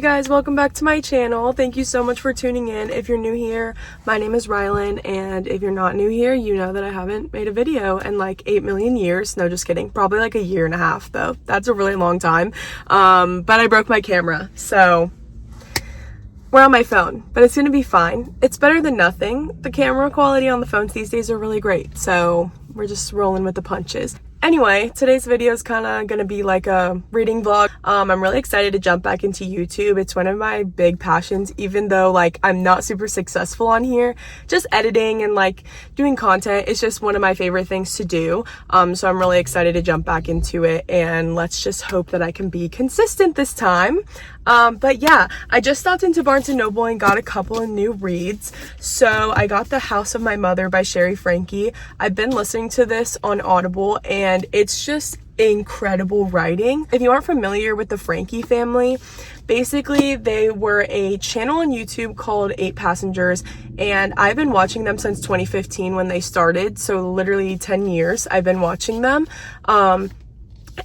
you guys, welcome back to my channel. Thank you so much for tuning in. If you're new here, my name is Rylan, and if you're not new here, you know that I haven't made a video in like 8 million years. No, just kidding. Probably like a year and a half though. That's a really long time. But I broke my camera, so we're on my phone, but it's gonna be fine. It's better than nothing. The camera quality on the phones these days are really great, so we're just rolling with the punches. Anyway, today's video is kind of gonna be like a reading vlog. I'm really excited to jump back into YouTube. It's one of my big passions, even though like I'm not super successful on here. Just editing and like doing content is just one of my favorite things to do. So I'm really excited to jump back into it, and let's just hope that I can be consistent this time. But yeah, I just stopped into Barnes & Noble and got a couple of new reads. So I got The House of My Mother by Sherry Frankie. I've been listening to this on Audible, and it's just incredible writing. If you aren't familiar with the Frankie family, basically they were a channel on YouTube called 8 Passengers, and I've been watching them since 2015 when they started. So literally 10 years I've been watching them.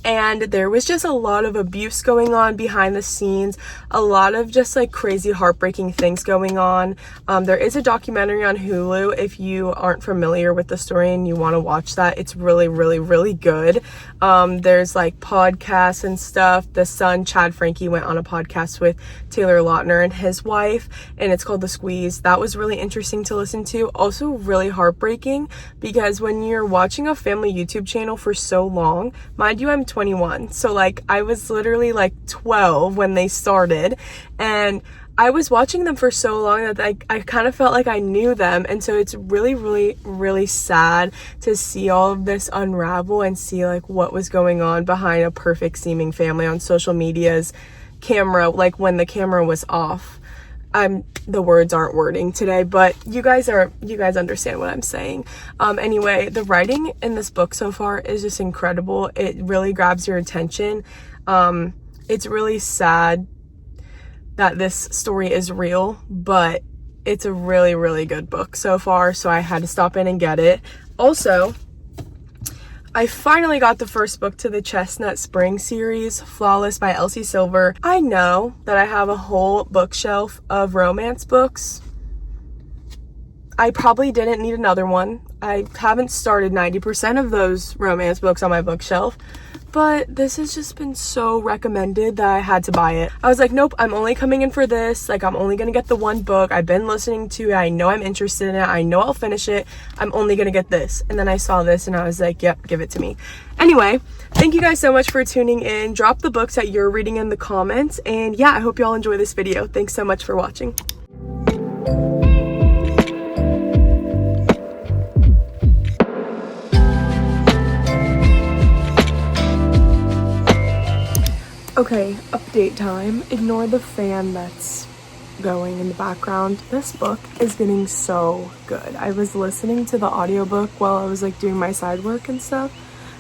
And there was just a lot of abuse going on behind the scenes, a lot of just like crazy heartbreaking things going on. There is a documentary on Hulu if you aren't familiar with the story and you want to watch that. It's really, really, really good. There's like podcasts and stuff. The son, Chad Frankie, went on a podcast with Taylor Lautner and his wife, and it's called The Squeeze. That was really interesting to listen to. Also really heartbreaking, because when you're watching a family YouTube channel for so long, mind you, I'm 21, so like I was literally like 12 when they started, and I was watching them for so long that I kind of felt like I knew them. And so it's really, really, really sad to see all of this unravel and see like what was going on behind a perfect seeming family on social media's camera, like when the camera was off. The words aren't wording today, but you guys understand what I'm saying. Anyway, the writing in this book so far is just incredible. It really grabs your attention. It's really sad that this story is real, but it's a really, really good book so far, so I had to stop in and get it. Also, I finally got the first book to the Chestnut Spring series, Flawless by Elsie Silver. I know that I have a whole bookshelf of romance books. I probably didn't need another one. I haven't started 90% of those romance books on my bookshelf, but this has just been so recommended that I had to buy it. I was like, nope, I'm only coming in for this. Like, I'm only gonna get the one book. I've been listening to it. I know I'm interested in it. I know I'll finish it. I'm only gonna get this. And then I saw this and I was like, yep, give it to me. Anyway, thank you guys so much for tuning in. Drop the books that you're reading in the comments. And yeah, I hope you all enjoy this video. Thanks so much for watching. Okay, update time. Ignore the fan that's going in the background. This book is getting so good. I was listening to the audiobook while I was like doing my side work and stuff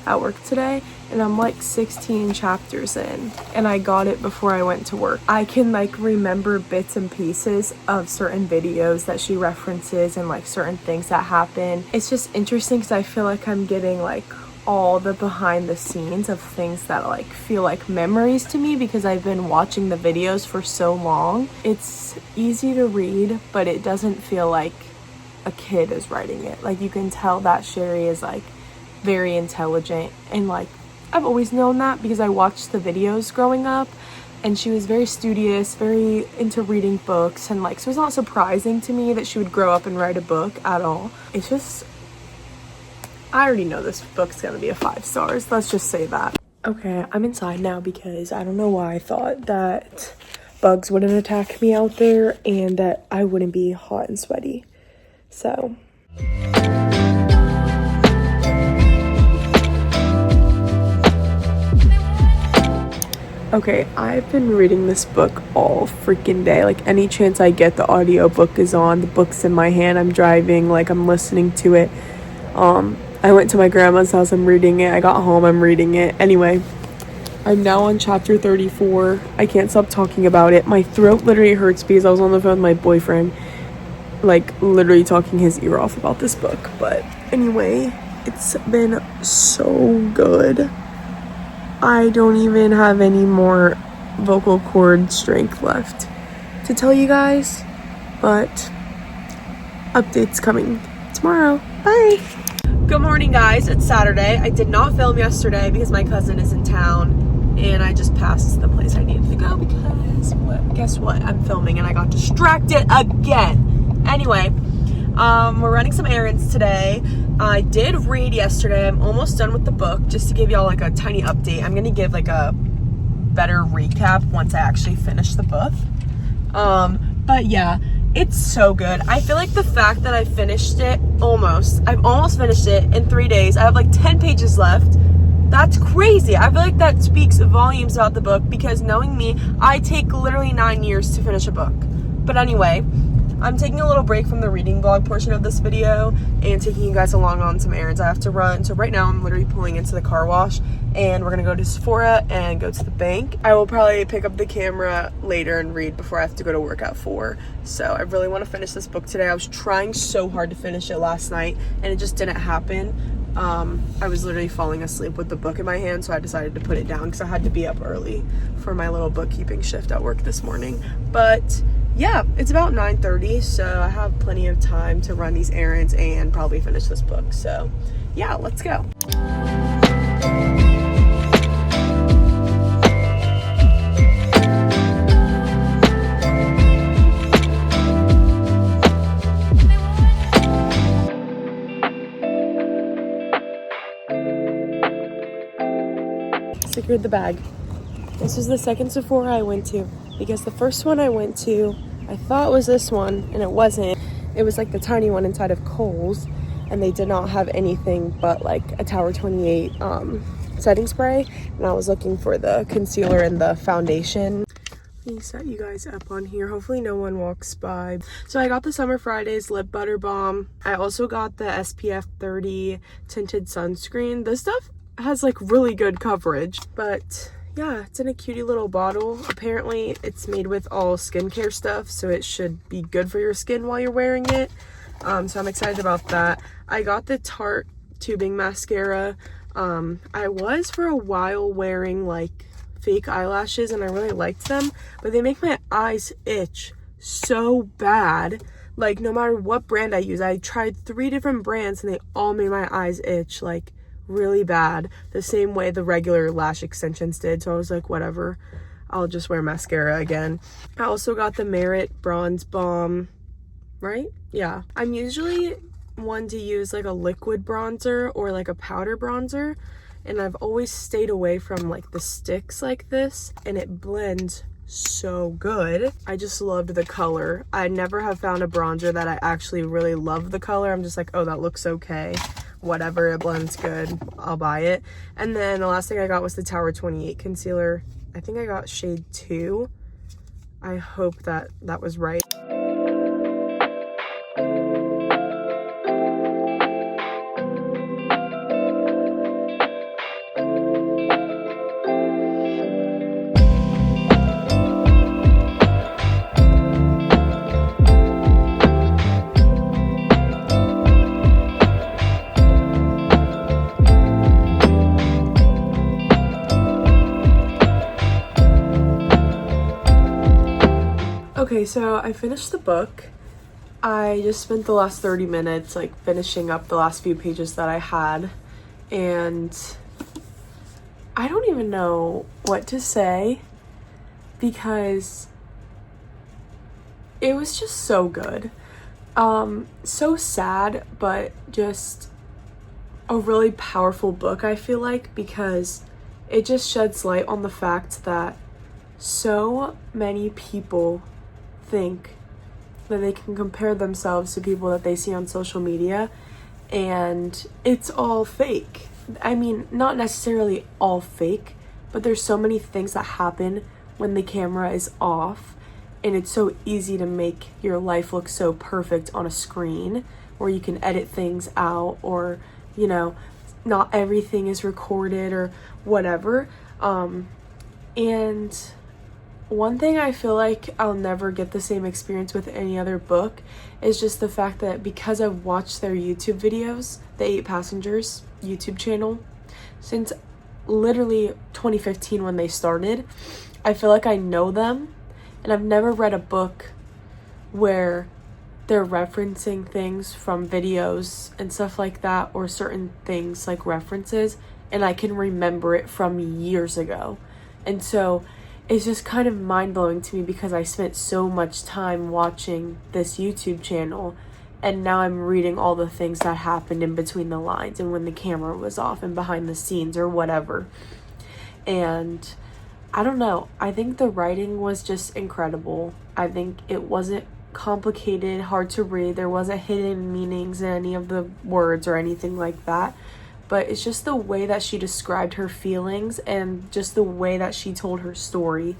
at work today, and I'm like 16 chapters in, and I got it before I went to work. I can like remember bits and pieces of certain videos that she references and like certain things that happen. It's just interesting because I feel like I'm getting like all the behind the scenes of things that like feel like memories to me because I've been watching the videos for so long. It's easy to read, but it doesn't feel like a kid is writing it. Like, you can tell that Sherry is like very intelligent, and like I've always known that because I watched the videos growing up, and she was very studious, very into reading books, and like so it's not surprising to me that she would grow up and write a book at all. It's just, I already know this book's gonna be a 5 stars. Let's just say that. Okay, I'm inside now because I don't know why I thought that bugs wouldn't attack me out there and that I wouldn't be hot and sweaty. So. Okay, I've been reading this book all freaking day. Like, any chance I get, the audiobook is on, the book's in my hand, I'm driving, like I'm listening to it. I went to my grandma's house, I'm reading it. I got home, I'm reading it. Anyway, I'm now on chapter 34. I can't stop talking about it. My throat literally hurts because I was on the phone with my boyfriend, like literally talking his ear off about this book. But anyway, it's been so good. I don't even have any more vocal cord strength left to tell you guys, but updates coming tomorrow. Bye. Good morning, guys. It's Saturday. I did not film yesterday because my cousin is in town and I just passed the place I needed to go because guess what? I'm filming and I got distracted again. Anyway, we're running some errands today. I did read yesterday. I'm almost done with the book. Just to give y'all like a tiny update, I'm gonna give like a better recap once I actually finish the book. But yeah, it's so good. I feel like the fact that I finished it I've almost finished it in 3 days. I have like 10 pages left. That's crazy. I feel like that speaks volumes about the book because knowing me, I take literally 9 years to finish a book. But anyway, I'm taking a little break from the reading vlog portion of this video and taking you guys along on some errands I have to run. So right now I'm literally pulling into the car wash and we're gonna go to Sephora and go to the bank. I will probably pick up the camera later and read before I have to go to work at 4. So I really want to finish this book today. I was trying so hard to finish it last night and it just didn't happen. I was literally falling asleep with the book in my hand, so I decided to put it down because I had to be up early for my little bookkeeping shift at work this morning. But yeah, it's about 9:30, so I have plenty of time to run these errands and probably finish this book. So yeah, let's go. Secured the bag. This was the second Sephora I went to because the first one I went to I thought was this one and it wasn't. It was like the tiny one inside of Kohl's and they did not have anything but like a Tower 28 setting spray, and I was looking for the concealer and the foundation. Let me set you guys up on here. Hopefully no one walks by. So I got the Summer Fridays Lip Butter Balm. I also got the SPF 30 tinted sunscreen. This stuff has like really good coverage, but yeah, it's in a cutie little bottle. Apparently it's made with all skincare stuff, so it should be good for your skin while you're wearing it. So I'm excited about that. I got the Tarte tubing mascara. I was for a while wearing like fake eyelashes and I really liked them, but they make my eyes itch so bad. Like no matter what brand I use, I tried 3 different brands and they all made my eyes itch like really bad, the same way the regular lash extensions did. So I was like, whatever, I'll just wear mascara again. I also got the Merit Bronze Balm, right? Yeah, I'm usually one to use like a liquid bronzer or like a powder bronzer, and I've always stayed away from like the sticks like this, and it blends so good. I just loved the color. I never have found a bronzer that I actually really love the color. I'm just like, oh, that looks okay, whatever, it blends good, I'll buy it. And then the last thing I got was the Tower 28 concealer. I think I got shade 2. I hope that that was right. Okay, so I finished the book. I just spent the last 30 minutes like finishing up the last few pages that I had, and I don't even know what to say because it was just so good. So sad, but just a really powerful book, I feel like, because it just sheds light on the fact that so many people think that they can compare themselves to people that they see on social media, and it's all fake. I mean, not necessarily all fake, but there's so many things that happen when the camera is off, and it's so easy to make your life look so perfect on a screen where you can edit things out, or you know, not everything is recorded or whatever. And one thing I feel like I'll never get the same experience with any other book is just the fact that because I've watched their YouTube videos, the 8 Passengers YouTube channel, since literally 2015 when they started, I feel like I know them, and I've never read a book where they're referencing things from videos and stuff like that, or certain things like references, and I can remember it from years ago. And so it's just kind of mind-blowing to me because I spent so much time watching this YouTube channel, and now I'm reading all the things that happened in between the lines and when the camera was off and behind the scenes or whatever. And I don't know, I think the writing was just incredible. I think it wasn't complicated, hard to read. There wasn't hidden meanings in any of the words or anything like that. But it's just the way that she described her feelings and just the way that she told her story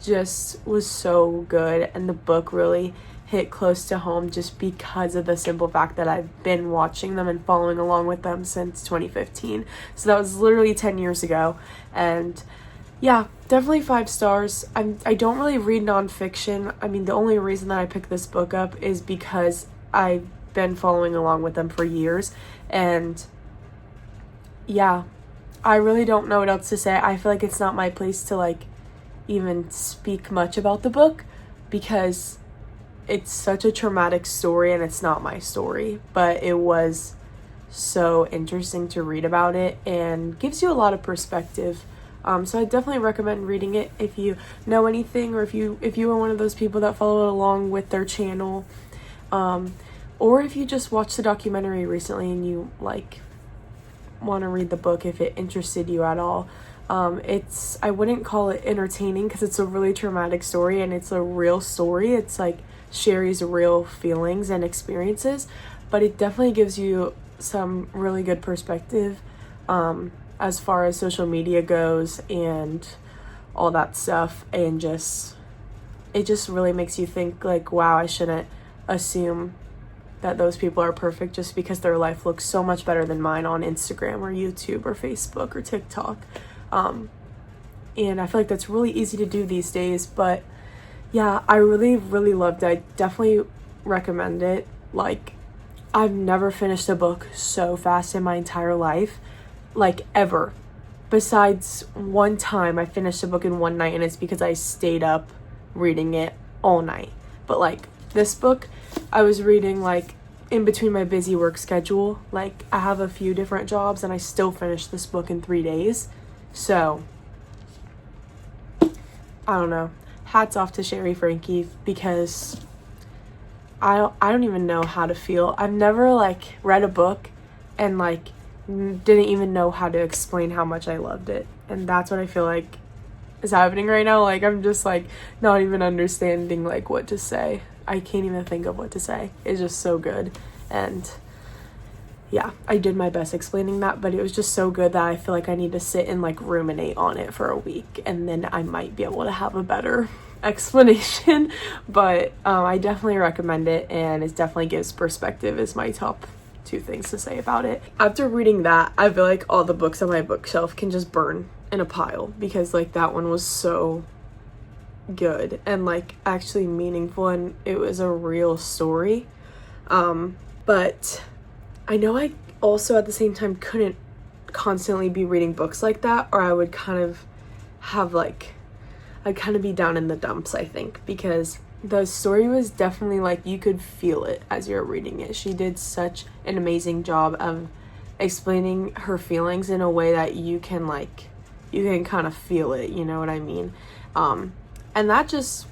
just was so good. And the book really hit close to home just because of the simple fact that I've been watching them and following along with them since 2015. So that was literally 10 years ago. And yeah, definitely 5 stars. I don't really read nonfiction. I mean, the only reason that I picked this book up is because I've been following along with them for years. And yeah, I really don't know what else to say. I feel like it's not my place to like even speak much about the book because it's such a traumatic story and it's not my story, but it was so interesting to read about it and gives you a lot of perspective. So I definitely recommend reading it if you know anything, or if you are one of those people that follow along with their channel, or if you just watched the documentary recently and you like want to read the book if it interested you at all. I wouldn't call it entertaining because it's a really traumatic story and it's a real story. It's like Sherry's real feelings and experiences, but it definitely gives you some really good perspective as far as social media goes and all that stuff. And it just really makes you think like, wow, I shouldn't assume that those people are perfect just because their life looks so much better than mine on Instagram or YouTube or Facebook or TikTok. And I feel like that's really easy to do these days, but yeah, I really, really loved it. I definitely recommend it. Like, I've never finished a book so fast in my entire life, like ever. Besides one time I finished a book in one night, and it's because I stayed up reading it all night. But like this book, I was reading like in between my busy work schedule. Like I have a few different jobs and I still finished this book in 3 days. So I don't know. Hats off to Sherry Franke, because I don't even know how to feel. I've never like read a book and like didn't even know how to explain how much I loved it. And that's what I feel like is happening right now. Like I'm just like not even understanding like what to say. I can't even think of what to say. It's just so good. And yeah, I did my best explaining that, but it was just so good that I feel like I need to sit and like ruminate on it for a week, and then I might be able to have a better explanation. But I definitely recommend it, and it definitely gives perspective is my top 2 things to say about it. After reading that, I feel like all the books on my bookshelf can just burn in a pile, because like that one was so good and like actually meaningful, and it was a real story. But I know I also at the same time couldn't constantly be reading books like that, or I would kind of have like, I'd kind of be down in the dumps, I think, because the story was definitely like you could feel it as you're reading it. She did such an amazing job of explaining her feelings in a way that you can kind of feel it, you know what I mean? And that just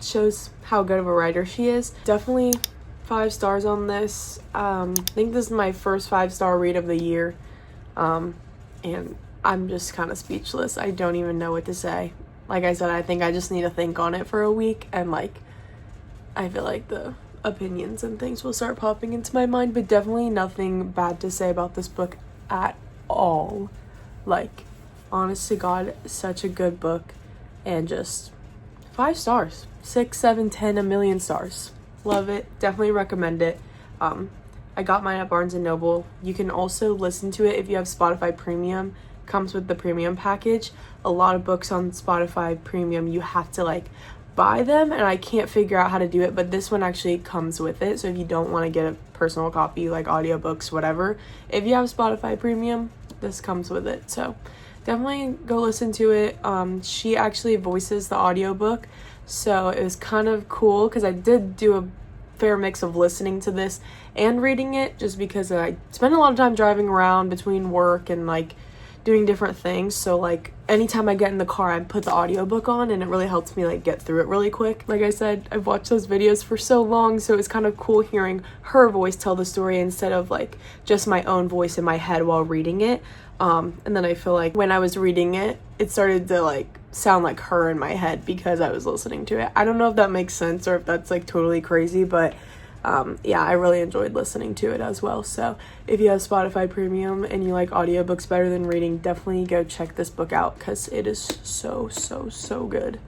shows how good of a writer she is. Definitely 5 stars on this. I think this is my first 5-star read of the year. And I'm just kind of speechless. I don't even know what to say. Like I said, I think I just need to think on it for a week, and like I feel like the opinions and things will start popping into my mind, but definitely nothing bad to say about this book at all. Like, honest to God, such a good book, and just 5 stars, 6, 7, 10, a million stars. Love it. Definitely recommend it. I got mine at Barnes & Noble. You can also listen to it if you have Spotify Premium. Comes with the premium package. A lot of books on Spotify Premium, you have to like buy them, and I can't figure out how to do it, but this one actually comes with it. So if you don't want to get a personal copy, like audiobooks, whatever, if you have Spotify Premium, this comes with it. So definitely go listen to it. She actually voices the audiobook, so it was kind of cool because I did do a fair mix of listening to this and reading it, just because I spend a lot of time driving around between work and like doing different things. So like anytime I get in the car, I put the audiobook on, and it really helps me like get through it really quick. Like I said, I've watched those videos for so long, so it's kind of cool hearing her voice tell the story instead of like just my own voice in my head while reading it. And then I feel like when I was reading it, it started to like sound like her in my head because I was listening to it. I don't know if that makes sense or if that's like totally crazy, but yeah, I really enjoyed listening to it as well. So if you have Spotify Premium and you like audiobooks better than reading, definitely go check this book out because it is so good.